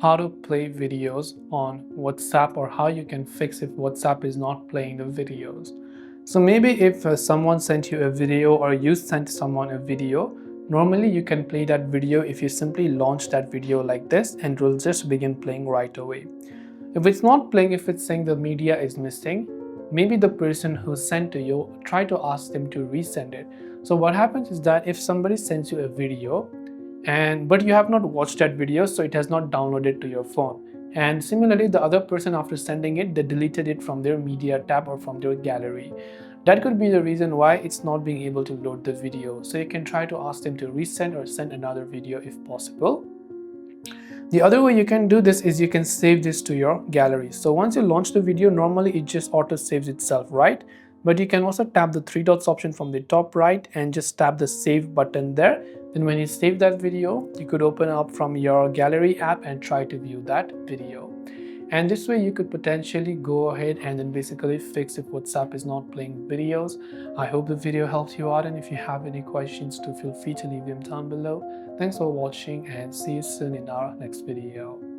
how to play videos on WhatsApp, or how you can fix if WhatsApp is not playing the videos. So maybe if someone sent you a video or you sent someone a video, normally you can play that video if you simply launch that video like this and it will just begin playing right away. If it's not playing, if it's saying the media is missing, maybe the person who sent to you, try to ask them to resend it. So what happens is that if somebody sends you a video but you have not watched that video, so it has not downloaded to your phone, and similarly the other person, after sending it, they deleted it from their media tab or from their gallery, that could be the reason why it's not being able to load the video. So you can try to ask them to resend or send another video if possible. The other way you can do this is you can save this to your gallery. So once you launch the video, normally it just auto saves itself, right? But you can also tap the three dots option from the top right and just tap the save button there. Then when you save that video, you could open up from your gallery app and try to view that video. And this way you could potentially go ahead and then basically fix if WhatsApp is not playing videos. I hope the video helped you out, and if you have any questions, feel free to leave them down below. Thanks for watching and see you soon in our next video.